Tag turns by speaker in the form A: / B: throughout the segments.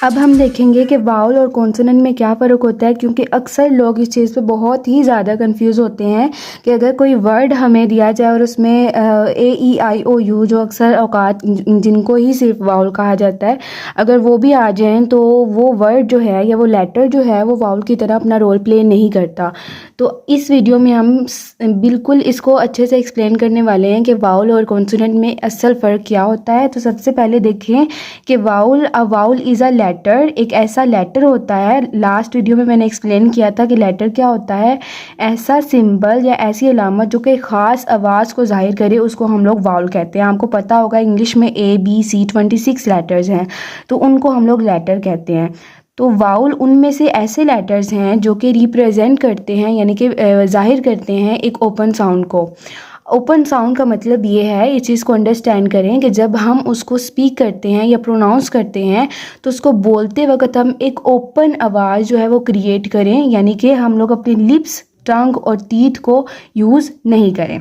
A: अब हम देखेंगे कि वाउल और कॉन्सोनेंट में क्या फ़र्क होता है, क्योंकि अक्सर लोग इस चीज़ पे बहुत ही ज़्यादा कंफ्यूज होते हैं कि अगर कोई वर्ड हमें दिया जाए और उसमें A E I O U जो अक्सर औकात जिनको ही सिर्फ वाउल कहा जाता है, अगर वो भी आ जाएं तो वो वर्ड जो है या वो लेटर जो है वो वाउल की तरह अपना रोल प्ले नहीं करता। तो इस वीडियो में हम बिल्कुल इसको अच्छे से एक्सप्लेन करने वाले हैं कि वाउल और कॉन्सोनेंट में असल फ़र्क क्या होता है। तो सबसे पहले देखें कि वाउल इज़ अ लेटर, एक ऐसा लेटर होता है, लास्ट वीडियो में मैंने एक्सप्लेन किया था कि लेटर क्या होता है, ऐसा सिंबल या ऐसी अलामत जो कि ख़ास आवाज़ को ज़ाहिर करे उसको हम लोग वाउल कहते हैं। आपको पता होगा इंग्लिश में A B C 26 लेटर्स हैं, तो उनको हम लोग लेटर कहते हैं। तो वाउल उनमें से ऐसे लेटर्स हैं जो कि रिप्रेजेंट करते हैं, यानी कि ज़ाहिर करते हैं एक ओपन साउंड को। ओपन साउंड का मतलब ये है, इस चीज़ को अंडरस्टैंड करें कि जब हम उसको स्पीक करते हैं या प्रोनाउंस करते हैं तो उसको बोलते वक्त हम एक ओपन आवाज़ जो है वो क्रिएट करें, यानी कि हम लोग अपनी लिप्स, टंग और टीथ को यूज़ नहीं करें।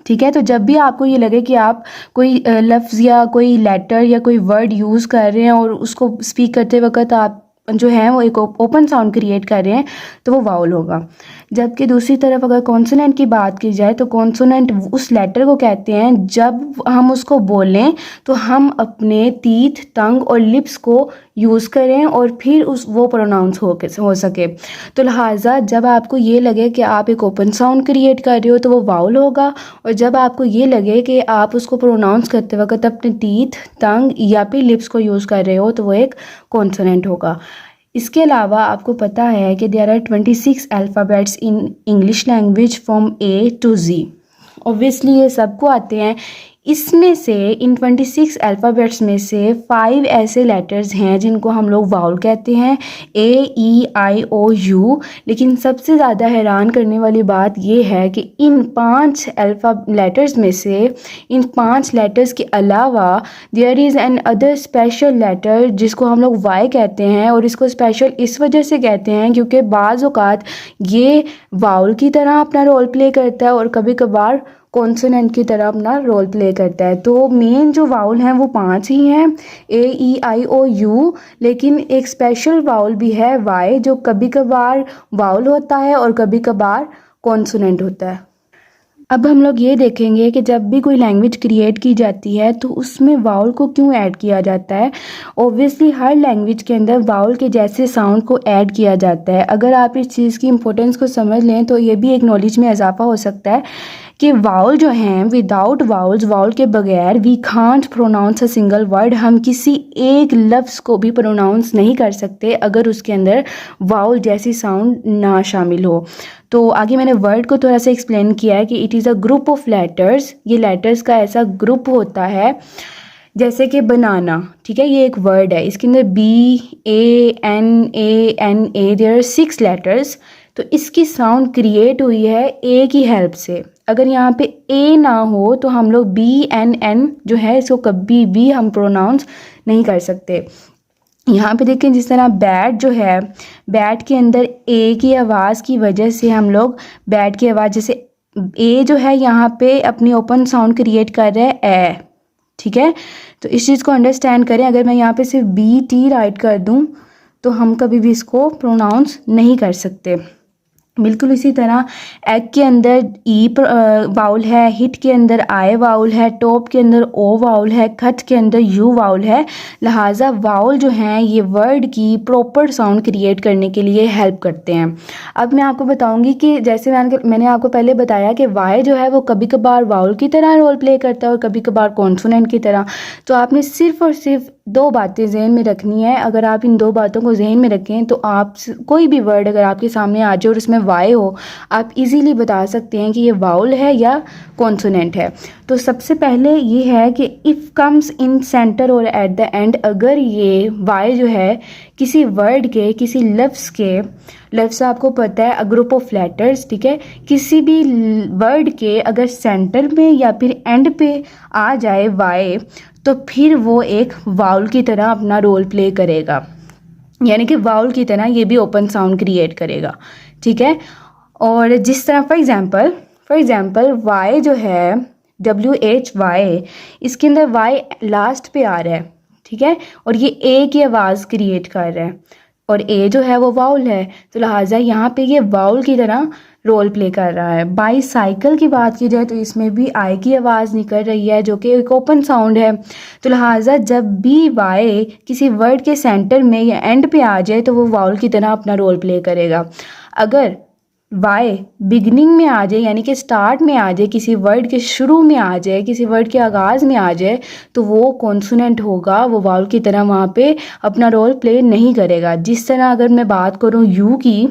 A: ठीक है, तो जब भी आपको ये लगे कि आप कोई लफ्ज़ या कोई लेटर या कोई वर्ड यूज़ कर रहे हैं और उसको स्पीक करते वक्त आप जो है वो एक ओपन साउंड क्रिएट कर रहे हैं तो वो वाउल होगा। जबकि दूसरी तरफ अगर कॉन्सोनेंट की बात की जाए तो कॉन्सोनेंट उस लेटर को कहते हैं जब हम उसको बोलें तो हम अपने टीथ, टंग और लिप्स को यूज़ करें और फिर वो प्रोनाउंस हो सके। तो लिहाजा जब आपको ये लगे कि आप एक ओपन साउंड क्रिएट कर रहे हो तो वो वाउल होगा, और जब आपको ये लगे कि आप उसको प्रोनाउंस करते वक्त अपने टीथ, टंग या फिर लिप्स को यूज़ कर रहे हो तो वो एक कॉन्सोनेंट होगा। इसके अलावा आपको पता है कि there are 26 alphabets in English language from A to Z। Obviously ये सबको आते हैं। इसमें से इन 26 अल्फ़ाबेट्स में से 5 ऐसे लेटर्स हैं जिनको हम लोग वाउल कहते हैं, A E I O U। लेकिन सबसे ज़्यादा हैरान करने वाली बात ये है कि इन 5 लेटर्स में से, इन 5 लेटर्स के अलावा there is an other special letter जिसको हम लोग Y कहते हैं, और इसको स्पेशल इस वजह से कहते हैं क्योंकि बाज़ औक़ात ये वाउल की तरह अपना रोल प्ले करता है और कभी कभार कॉन्सोनेंट की तरह अपना रोल प्ले करता है। तो मेन जो वाउल हैं वो 5 ही हैं, A E I O U, लेकिन एक स्पेशल वाउल भी है Y जो कभी कभार वाउल होता है और कभी कभार कॉन्सोनेंट होता है। अब हम लोग ये देखेंगे कि जब भी कोई लैंग्वेज क्रिएट की जाती है तो उसमें वाउल को क्यों ऐड किया जाता है। ऑब्वियसली हर लैंग्वेज के अंदर वाउल के जैसे साउंड को ऐड किया जाता है। अगर आप इस चीज़ की इम्पोर्टेंस को समझ लें तो ये भी एक नॉलेज में इजाफा हो सकता है कि वाउल जो हैं, विदाउट वाउल्स, वाउल के बगैर we can't pronounce a single word, हम किसी एक लफ्ज़ को भी प्रोनाउंस नहीं कर सकते अगर उसके अंदर वाउल जैसी साउंड ना शामिल हो। तो आगे मैंने वर्ड को थोड़ा सा एक्सप्लेन किया है कि it is a group of letters, ये लेटर्स का ऐसा ग्रुप होता है जैसे कि बनाना। ठीक है, ये एक वर्ड है, इसके अंदर BANANA देयर आर 6 लेटर्स। तो इसकी साउंड क्रिएट हुई है ए की हेल्प से। अगर यहाँ पे ए ना हो तो हम लोग BNN जो है इसको कभी भी हम प्रोनाउंस नहीं कर सकते। यहाँ पे देखें जिस तरह बैट जो है, बैट के अंदर ए की आवाज़ की वजह से हम लोग बैट की आवाज़, जैसे ए जो है यहाँ पे अपनी ओपन साउंड क्रिएट कर रहा है ए। ठीक है, तो इस चीज़ को अंडरस्टैंड करें। अगर मैं यहाँ पे सिर्फ BT राइट कर दूँ तो हम कभी भी इसको प्रोनाउंस नहीं कर सकते। बिल्कुल इसी तरह एग के अंदर ई वाउल है, हिट के अंदर आई वाउल है, टॉप के अंदर ओ वाउल है, खट के अंदर यू वाउल है। लिहाजा वाउल जो हैं ये वर्ड की प्रॉपर साउंड क्रिएट करने के लिए हेल्प करते हैं। अब मैं आपको बताऊंगी कि जैसे मैंने आपको पहले बताया कि वाई जो है वो कभी कभार वाउल की तरह रोल प्ले करता है और कभी कभार कॉन्सोनेंट की तरह। तो आपने सिर्फ और सिर्फ 2 बातें जहन में रखनी है। अगर आप इन 2 बातों को जहन में रखें तो आप कोई भी वर्ड अगर आपके सामने आ जाए और उसमें वाई हो, आप इजीली बता सकते हैं कि ये वाउल है या कॉन्सोनेंट है। तो सबसे पहले ये है कि इफ़ कम्स इन सेंटर और एट द एंड, अगर ये वाई जो है किसी वर्ड के, किसी लफ्ज़ के, लफ्ज़ आपको पता है अ ग्रुप ऑफ लेटर्स, ठीक है, किसी भी वर्ड के अगर सेंटर में या फिर एंड पे आ जाए वाई तो फिर वो एक वाउल की तरह अपना रोल प्ले करेगा। यानी कि वाउल की तरह ये भी ओपन साउंड क्रिएट करेगा, ठीक है। और जिस तरह फॉर एग्जांपल वाई जो है, WHY, इसके अंदर वाई लास्ट पे आ रहा है, ठीक है, और ये ए की आवाज़ क्रिएट कर रहा है, और ए जो है वो वाउल है, तो लिहाजा यहाँ पे ये वाउल की तरह रोल प्ले कर रहा है। बाईसाइकिल की बात की जाए तो इसमें भी आई की आवाज़ निकल रही है जो कि एक ओपन साउंड है, तो लिहाजा जब भी वाई किसी वर्ड के सेंटर में या एंड पे आ जाए तो वो वाउल की तरह अपना रोल प्ले करेगा। अगर वाई बिगनिंग में आ जाए, यानी कि स्टार्ट में आ जाए, किसी वर्ड के शुरू में आ जाए, किसी वर्ड के आगाज़ में आ जाए, तो वो कॉन्सोनेंट होगा, वो वाउल की तरह वहाँ पे अपना रोल प्ले नहीं करेगा। जिस तरह अगर मैं बात करूँ यू की,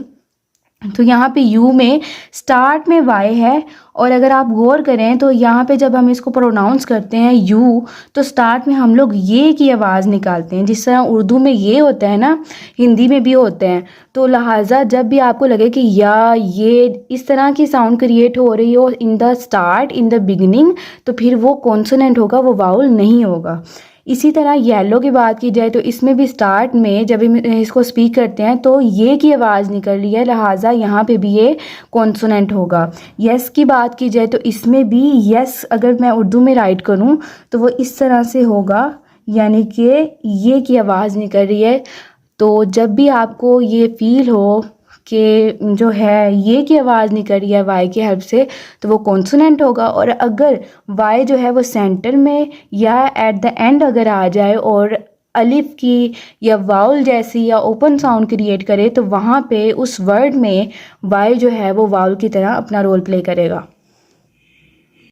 A: तो यहाँ पे यू में स्टार्ट में वाई है, और अगर आप गौर करें तो यहाँ पे जब हम इसको प्रोनाउंस करते हैं यू, तो स्टार्ट में हम लोग ये की आवाज़ निकालते हैं, जिस तरह उर्दू में ये होता है ना, हिंदी में भी होते हैं। तो लिहाजा जब भी आपको लगे कि या ये इस तरह की साउंड क्रिएट हो रही हो in the start, in the beginning, तो फिर वो कॉन्सोनेंट होगा, वो वाउल नहीं होगा। इसी तरह येलो की बात की जाए तो इसमें भी स्टार्ट में जब हम इसको स्पीक करते हैं तो ये की आवाज़ निकल रही है, लिहाजा यहाँ पे भी ये कॉन्सोनेंट होगा। यस की बात की जाए तो इसमें भी यस अगर मैं उर्दू में राइट करूँ तो वो इस तरह से होगा, यानी कि ये की आवाज़ निकल रही है। तो जब भी आपको ये फील हो कि जो है ये की आवाज़ निकल रही है वाई की हेल्प से, तो वो कॉन्सोनेंट होगा। और अगर वाई जो है वो सेंटर में या एट द एंड अगर आ जाए और अलिफ की या वाउल जैसी या ओपन साउंड क्रिएट करे, तो वहाँ पे उस वर्ड में वाई जो है वो वाउल की तरह अपना रोल प्ले करेगा।